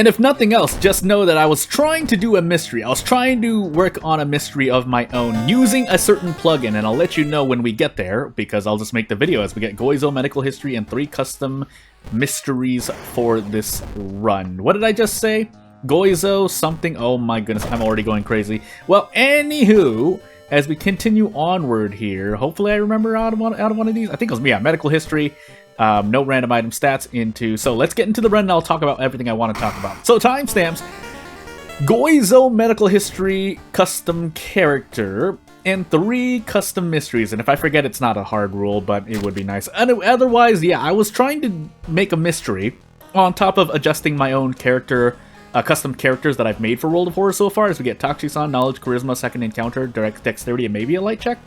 And if nothing else, just know that I was trying to do a mystery. I was trying to work on a mystery of my own using a certain plugin, and I'll let you know when we get there, because I'll just make the video as we get Goizo medical history and 3 custom mysteries for this run. What did I just say? Goizo something? Oh my goodness, I'm already going crazy. Well, anywho, as we continue onward here, hopefully I remember out of one of these. I think it was, yeah, medical history. No random item stats into... So let's get into the run and I'll talk about everything I want to talk about. So timestamps. Goizo medical history custom character and 3 custom mysteries. And if I forget, it's not a hard rule, but it would be nice. Otherwise, yeah, I was trying to make a mystery on top of adjusting my own character, custom characters that I've made for World of Horror so far, as we get Toxicon, Knowledge, Charisma, Second Encounter, Direct Dexterity, and maybe a Light check.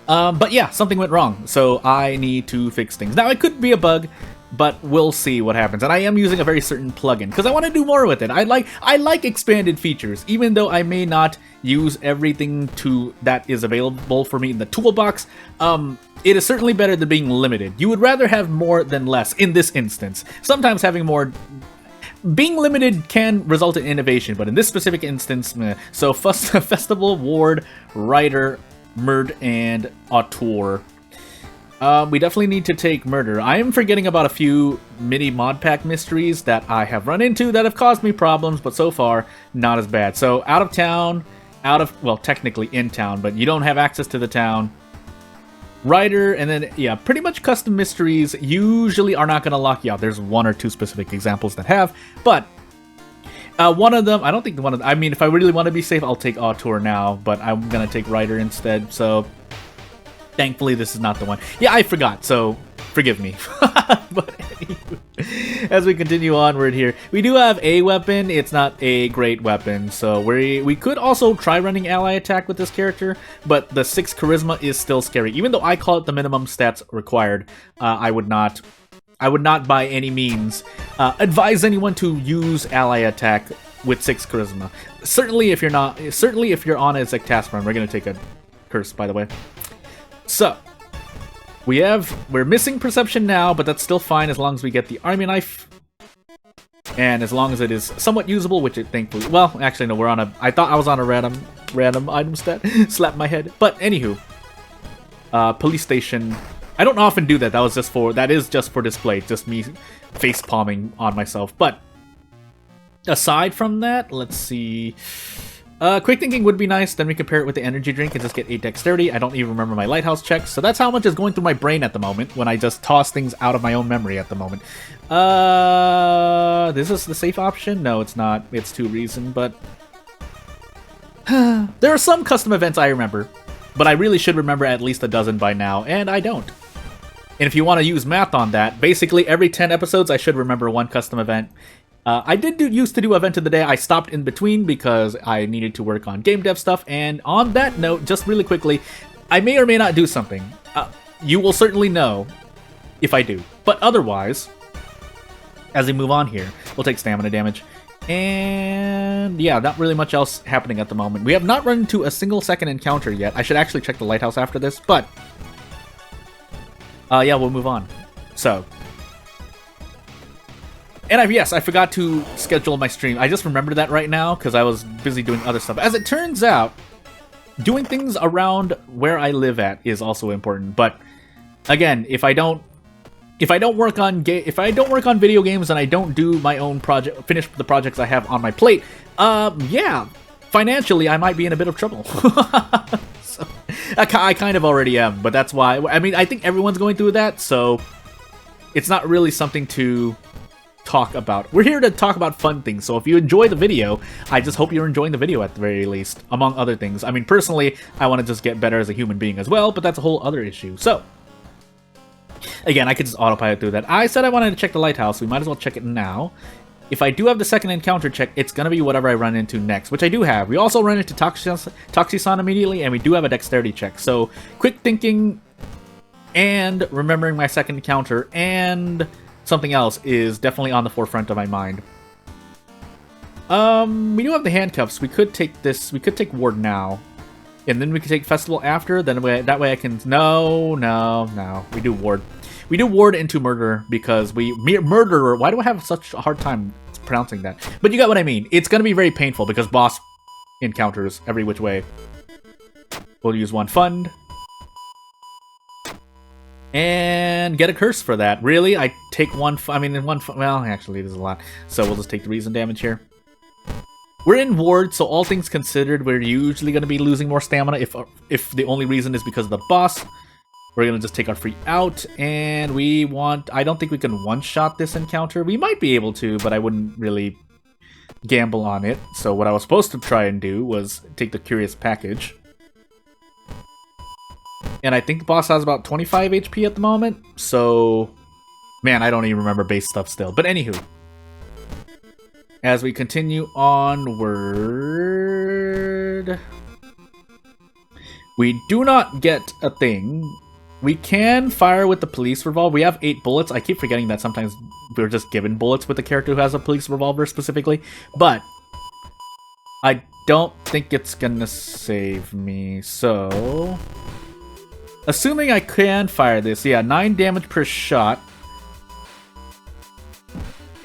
But yeah, something went wrong, so I need to fix things. Now, it could be a bug, but we'll see what happens. And I am using a very certain plugin, because I want to do more with it. I like expanded features, even though I may not use everything that is available for me in the toolbox. It is certainly better than being limited. You would rather have more than less in this instance. Sometimes having more... Being limited can result in innovation, but in this specific instance, meh. So Festival, Ward, Writer, Murd, and Auteur. We definitely need to take Murder. I am forgetting about a few mini Modpack mysteries that I have run into that have caused me problems, but so far, not as bad. So, out of town, well, technically in town, but you don't have access to the town. Writer, and then, yeah, pretty much custom mysteries usually are not going to lock you out. There's 1 or 2 specific examples that have, but one of them, I don't think one of them, I mean, if I really want to be safe, I'll take Auteur now, but I'm going to take Writer instead, so thankfully this is not the one. Yeah, I forgot, so forgive me. But anyway, as we continue onward here, we do have a weapon. It's not a great weapon, so we could also try running ally attack with this character, but the 6 charisma is still scary. Even though I call it the minimum stats required, I would not by any means advise anyone to use ally attack with 6 charisma. Certainly if you're on a task run. We're gonna take a curse, by the way. So we're missing perception now, but that's still fine as long as we get the army knife. And as long as it is somewhat usable, which it thankfully... Well, actually, no, I thought I was on a random item stat. Slap my head. But, anywho. Police station. I don't often do that. That is just for display. Just me face palming on myself. But, aside from that, let's see... Quick thinking would be nice, then we compare it with the energy drink and just get 8 dexterity. I don't even remember my lighthouse checks, so that's how much is going through my brain at the moment when I just toss things out of my own memory at the moment. This is the safe option? No, it's not. It's 2 reason, but... There are some custom events I remember, but I really should remember at least a dozen by now, and I don't. And if you want to use math on that, basically every 10 episodes I should remember 1 custom event. I used to do Event of the Day. I stopped in between because I needed to work on game dev stuff. And on that note, just really quickly, I may or may not do something. You will certainly know if I do. But otherwise, as we move on here, we'll take stamina damage. And yeah, not really much else happening at the moment. We have not run into a single second encounter yet. I should actually check the lighthouse after this, but yeah, we'll move on. So... And yes, I forgot to schedule my stream. I just remembered that right now because I was busy doing other stuff. As it turns out, doing things around where I live at is also important. But again, if I don't work on video games and I don't do my own project, finish the projects I have on my plate, yeah, financially I might be in a bit of trouble. So, I kind of already am, but that's why. I mean, I think everyone's going through that, so it's not really something to talk about. We're here to talk about fun things, so if you enjoy the video, I just hope you're enjoying the video at the very least, among other things. I mean, personally, I want to just get better as a human being as well, but that's a whole other issue. So, again, I could just autopilot through that. I said I wanted to check the lighthouse, we might as well check it now. If I do have the second encounter check, it's going to be whatever I run into next, which I do have. We also run into Toxicon immediately, and we do have a dexterity check. So, quick thinking and remembering my second encounter and something else is definitely on the forefront of my mind. We do have the handcuffs. We could take this. We could take Ward now, and then we could take Festival after. Then that way I can. No. We do Ward into Murder because Murderer. Why do I have such a hard time mispronouncing that. But you got what I mean. It's gonna be very painful because boss encounters every which way. We'll use one fund. And get a curse for that. Really? I take one... well, actually, there's a lot. So we'll just take the reason damage here. We're in ward, so all things considered, we're usually going to be losing more stamina if the only reason is because of the boss. We're going to just take our free out, and we want... I don't think we can one-shot this encounter. We might be able to, but I wouldn't really gamble on it. So what I was supposed to try and do was take the Curious Package. And I think the boss has about 25 HP at the moment, so... Man, I don't even remember base stuff still. But anywho. As we continue onward... We do not get a thing. We can fire with the police revolver. We have 8 bullets. I keep forgetting that sometimes we're just given bullets with the character who has a police revolver specifically. But I don't think it's gonna save me, so... Assuming I can fire this, yeah, 9 damage per shot.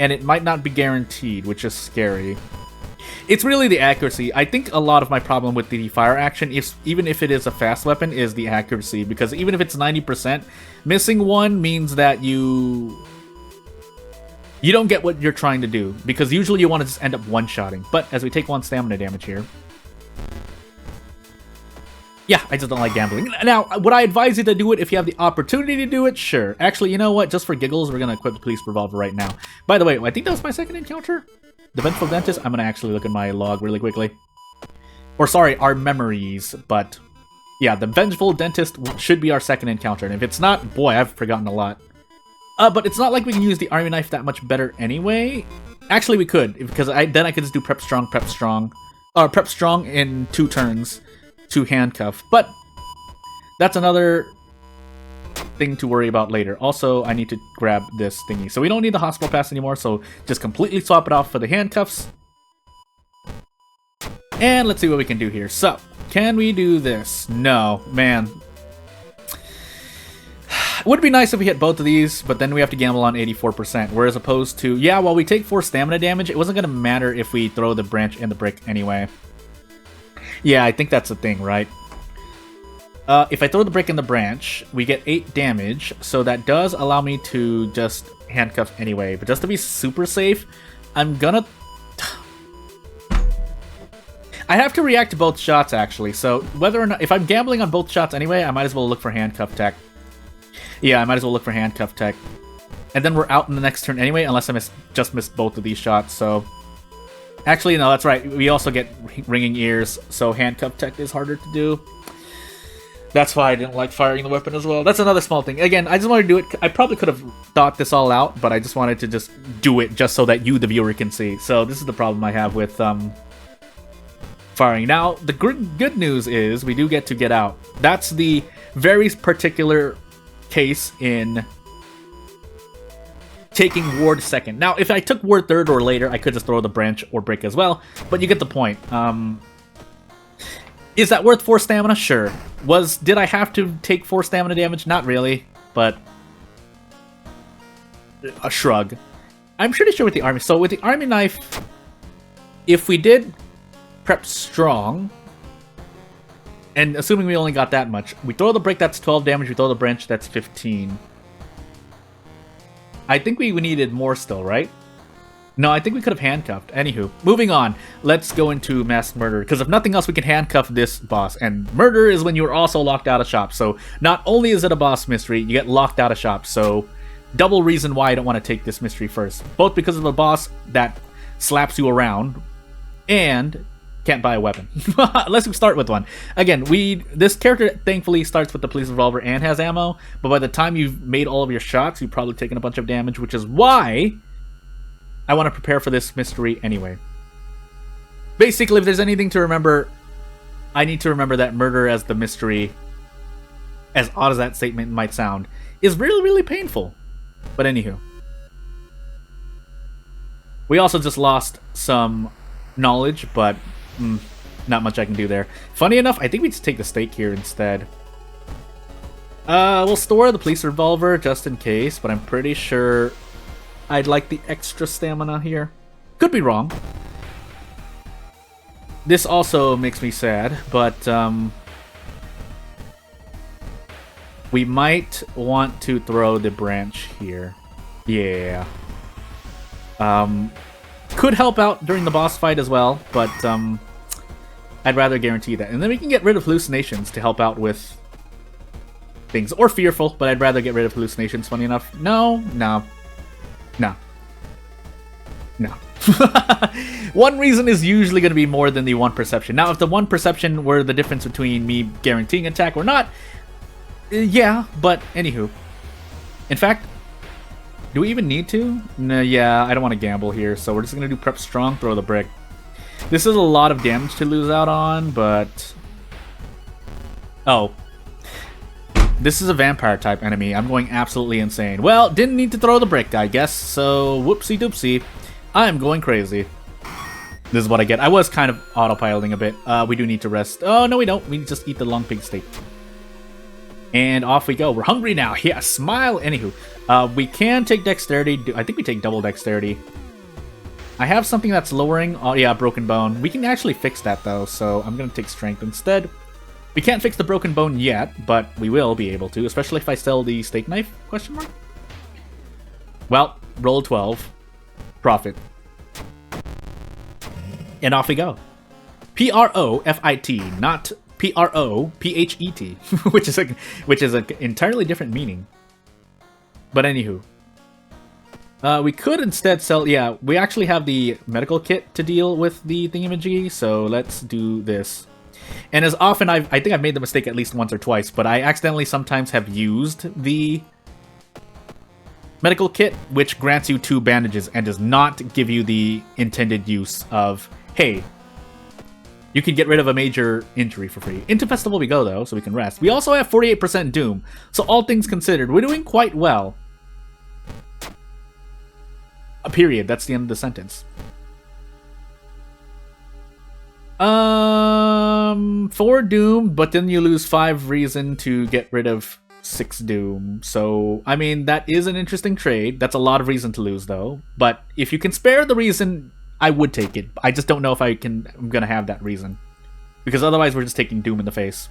And it might not be guaranteed, which is scary. It's really the accuracy. I think a lot of my problem with the fire action, even if it is a fast weapon, is the accuracy. Because even if it's 90%, missing one means that you don't get what you're trying to do. Because usually you want to just end up one-shotting. But as we take 1 stamina damage here... Yeah, I just don't like gambling. Now, would I advise you to do it if you have the opportunity to do it? Sure. Actually, you know what? Just for giggles, we're going to equip the police revolver right now. By the way, I think that was my second encounter. The Vengeful Dentist? I'm going to actually look at my log really quickly. Or sorry, our memories. But yeah, the Vengeful Dentist should be our second encounter. And if it's not, boy, I've forgotten a lot. But it's not like we can use the Army Knife that much better anyway. Actually, we could. Because then I could just do Prep Strong in 2 turns. To handcuff, but that's another thing to worry about later. Also, I need to grab this thingy. So we don't need the hospital pass anymore, so just completely swap it off for the handcuffs. And let's see what we can do here. So, can we do this? No, man. It would be nice if we hit both of these, but then we have to gamble on 84%. Whereas opposed to, yeah, while we take 4 stamina damage, it wasn't going to matter if we throw the branch and the brick anyway. Yeah, I think that's the thing, right? If I throw the brick in the branch, we get 8 damage, so that does allow me to just handcuff anyway. But just to be super safe, I'm gonna... I have to react to both shots, actually, so whether or not... If I'm gambling on both shots anyway, I might as well look for handcuff tech. Yeah, I might as well look for handcuff tech. And then we're out in the next turn anyway, unless I just missed both of these shots, so... Actually, no, that's right. We also get ringing ears, so handcuff tech is harder to do. That's why I didn't like firing the weapon as well. That's another small thing. Again, I just wanted to do it. I probably could have thought this all out, but I just wanted to just do it just so that you, the viewer, can see. So this is the problem I have with firing. Now, the good news is we do get out. That's the very particular case in... taking ward second. Now, if I took ward third or later, I could just throw the branch or brick as well, but you get the point. Is that worth 4 stamina? Sure. Did I have to take 4 stamina damage? Not really, but a shrug. I'm pretty sure with the army. So with the Army Knife, if we did Prep Strong, and assuming we only got that much, we throw the brick, that's 12 damage, we throw the branch, that's 15. I think we needed more still, right? No, I think we could have handcuffed. Anywho, moving on. Let's go into mass murder, because if nothing else, we can handcuff this boss. And murder is when you are also locked out of shop. So not only is it a boss mystery, you get locked out of shop. So double reason why I don't want to take this mystery first. Both because of a boss that slaps you around, and can't buy a weapon. Unless we start with one. Again, this character thankfully starts with the police revolver and has ammo, but by the time you've made all of your shots, you've probably taken a bunch of damage, which is why I want to prepare for this mystery anyway. Basically, if there's anything to remember, I need to remember that murder as the mystery, as odd as that statement might sound, is really, really painful. But anywho. We also just lost some knowledge, but not much I can do there. Funny enough, I think we just take the stake here instead. We'll store the police revolver just in case, but I'm pretty sure I'd like the extra stamina here. Could be wrong. This also makes me sad, but we might want to throw the branch here. Yeah. Could help out during the boss fight as well, but I'd rather guarantee that. And then we can get rid of hallucinations to help out with things. Or fearful, but I'd rather get rid of hallucinations, funny enough. No. One reason is usually going to be more than the one perception. Now, if the one perception were the difference between me guaranteeing attack or not, yeah, but anywho. In fact, do we even need to? No, yeah, I don't want to gamble here, so we're just going to do prep strong, throw the brick. This is a lot of damage to lose out on, but... Oh. This is a vampire type enemy. I'm going absolutely insane. Well, didn't need to throw the brick, I guess, so whoopsie doopsie. I'm going crazy. This is what I get. I was kind of autopiloting a bit. We do need to rest. Oh, no we don't. We just eat the long pig steak. And off we go. We're hungry now. Yeah, smile. Anywho, we can take dexterity. I think we take double dexterity. I have something that's lowering. Oh, yeah, broken bone. We can actually fix that, though, so I'm going to take strength instead. We can't fix the broken bone yet, but we will be able to, especially if I sell the steak knife, question mark? Well, roll 12. Profit. And off we go. P-R-O-F-I-T, not P-R-O-P-H-E-T, which is an entirely different meaning. But anywho. We could instead sell... Yeah, we actually have the medical kit to deal with the thingamajiggy, so let's do this. And as often, I think I've made the mistake at least once or twice, but I accidentally sometimes have used the medical kit, which grants you 2 bandages and does not give you the intended use of, hey, you can get rid of a major injury for free. Into Festival we go, though, so we can rest. We also have 48% Doom, so all things considered, we're doing quite well. A period. That's the end of the sentence. 4 Doom, but then you lose 5 reason to get rid of 6 Doom. So, I mean, that is an interesting trade. That's a lot of reason to lose, though. But if you can spare the reason, I would take it. I just don't know if I'm gonna have that reason. Because otherwise, we're just taking Doom in the face.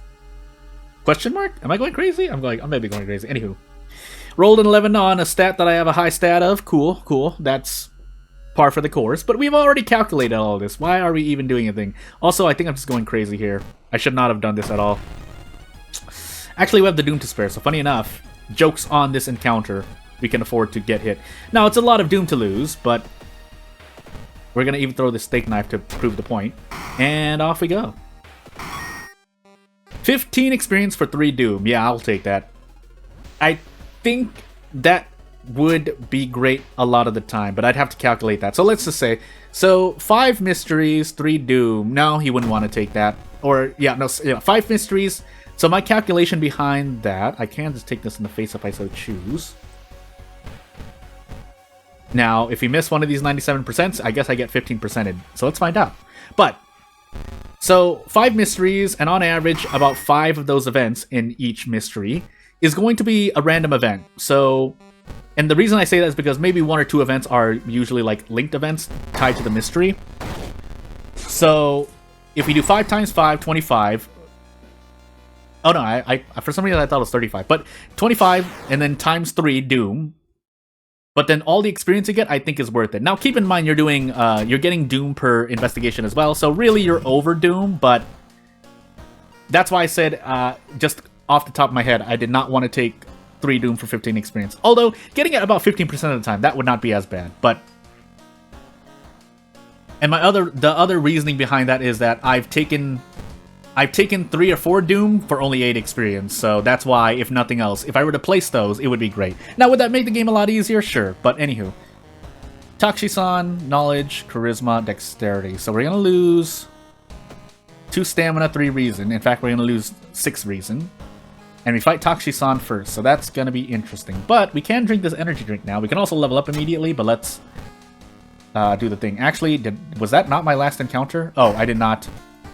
Question mark? Am I going crazy? I'm maybe going crazy. Anywho. Rolled an 11 on a stat that I have a high stat of. Cool, cool. That's par for the course. But we've already calculated all of this. Why are we even doing anything? Also, I think I'm just going crazy here. I should not have done this at all. Actually, we have the Doom to spare, so funny enough, jokes on this encounter, we can afford to get hit. Now, it's a lot of Doom to lose, but we're going to even throw the steak knife to prove the point. And off we go. 15 experience for 3 Doom. Yeah, I'll take that. I think that would be great a lot of the time, but I'd have to calculate that. So let's just say, so 5 mysteries, 3 Doom. No, he wouldn't want to take that. Or, yeah, no, 5 mysteries. So my calculation behind that, I can just take this in the face if I so choose. Now, if we miss one of these 97%, I guess I get 15%ed. So let's find out. But, so 5 mysteries, and on average, about 5 of those events in each mystery is going to be a random event. So, and the reason I say that is because maybe 1 or 2 events are usually like linked events tied to the mystery. So, if we do 5 times 5, 25. Oh no, I for some reason I thought it was 35. But 25 and then times 3 Doom. But then all the experience you get, I think, is worth it. Now, keep in mind you're doing you're getting Doom per investigation as well. So really, you're over Doom. But that's why I said just off the top of my head, I did not want to take 3 Doom for 15 experience. Although getting it about 15% of the time, that would not be as bad. But and the other reasoning behind that is that I've taken 3 or 4 Doom for only 8 experience, so that's why, if nothing else, if I were to place those, it would be great. Now, would that make the game a lot easier? Sure, but anywho. Takshisan, Knowledge, Charisma, Dexterity. So we're gonna lose 2 Stamina, 3 Reason. In fact, we're gonna lose 6 Reason. And we fight Takshisan first, so that's gonna be interesting. But we can drink this energy drink now. We can also level up immediately, but let's do the thing. Actually, was that not my last encounter? Oh, I did not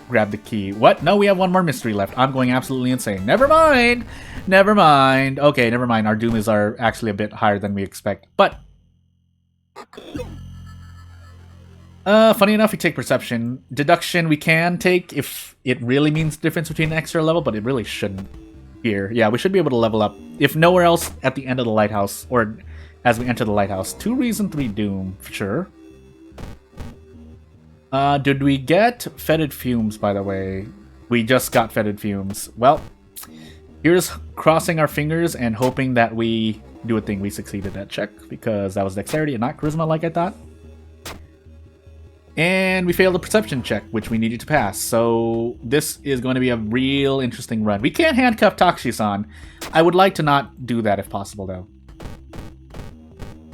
grab the key. What? No, we have 1 more mystery left. I'm going absolutely insane. Never mind. Never mind. Okay, never mind. Our Doom is actually a bit higher than we expect. But Funny enough, we take perception. Deduction we can take if it really means the difference between an extra level, but it really shouldn't here. Yeah, we should be able to level up, if nowhere else, at the end of the lighthouse, or as we enter the lighthouse. 2 reason, 3 doom, for sure. Did we get fetid fumes, by the way? We just got fetid fumes. Well, here's crossing our fingers and hoping that we do a thing. We succeeded that check, because that was dexterity and not charisma like I thought. And we failed a perception check, which we needed to pass. So this is going to be a real interesting run. We can't handcuff Takushi-san. I would like to not do that if possible, though.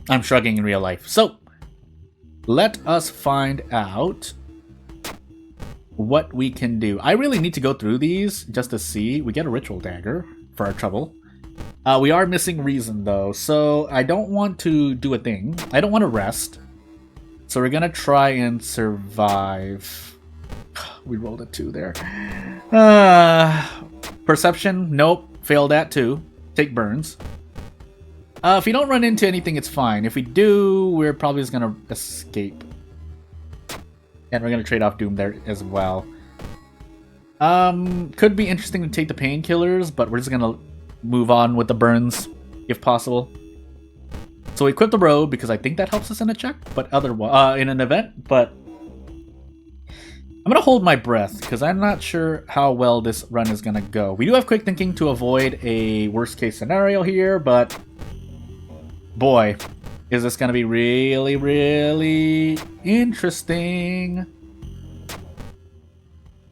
I'm shrugging in real life. So, let us find out what we can do. I really need to go through these just to see. We get a ritual dagger for our trouble. We are missing reason, though, so I don't want to do a thing. I don't want to rest. So we're gonna try and survive. We rolled a 2 there. Perception, nope. Failed that too. Take burns. If we don't run into anything, it's fine. If we do, we're probably just gonna escape. And we're gonna trade off Doom there as well. Could be interesting to take the painkillers, but we're just gonna move on with the burns, if possible. So we equip the robe because I think that helps us in a check, but in an event. But I'm gonna hold my breath because I'm not sure how well this run is gonna go. We do have quick thinking to avoid a worst case scenario here, but boy, is this gonna be really, really interesting.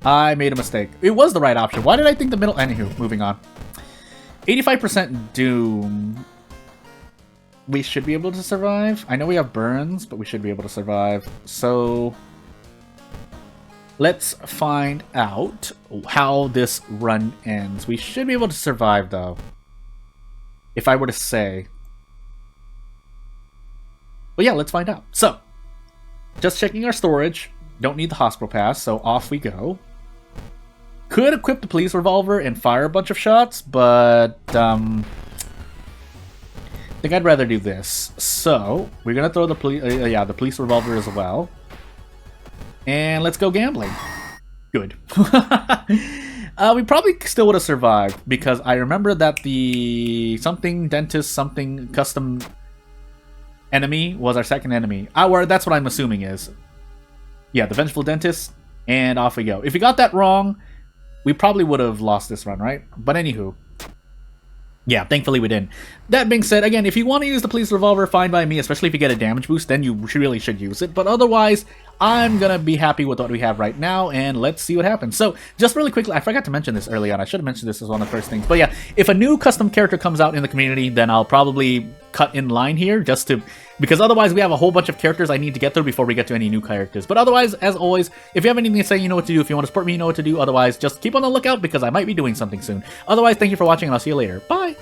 I made a mistake. It was the right option. Why did I think the middle? Anywho, moving on. 85% Doom. We should be able to survive. I know we have burns, but we should be able to survive. So let's find out how this run ends. We should be able to survive, though. If I were to say. But yeah, let's find out. So, just checking our storage. Don't need the hospital pass, so off we go. Could equip the police revolver and fire a bunch of shots, but I think I'd rather do this. So, we're gonna throw the the police revolver as well. And let's go gambling. Good. We probably still would have survived, because I remember that the something dentist, something custom enemy was our second enemy. That's what I'm assuming is. Yeah, the vengeful dentist, and off we go. If we got that wrong, we probably would have lost this run, right? But anywho. Yeah, thankfully we didn't. That being said, again, if you want to use the police revolver, fine by me, especially if you get a damage boost, then you really should use it. But otherwise, I'm going to be happy with what we have right now, and let's see what happens. So, just really quickly, I forgot to mention this early on. I should have mentioned this as one of the first things. But yeah, if a new custom character comes out in the community, then I'll probably cut in line here, because otherwise we have a whole bunch of characters I need to get through before we get to any new characters. But otherwise, as always, if you have anything to say, you know what to do. If you want to support me, you know what to do. Otherwise, just keep on the lookout, because I might be doing something soon. Otherwise, thank you for watching, and I'll see you later. Bye!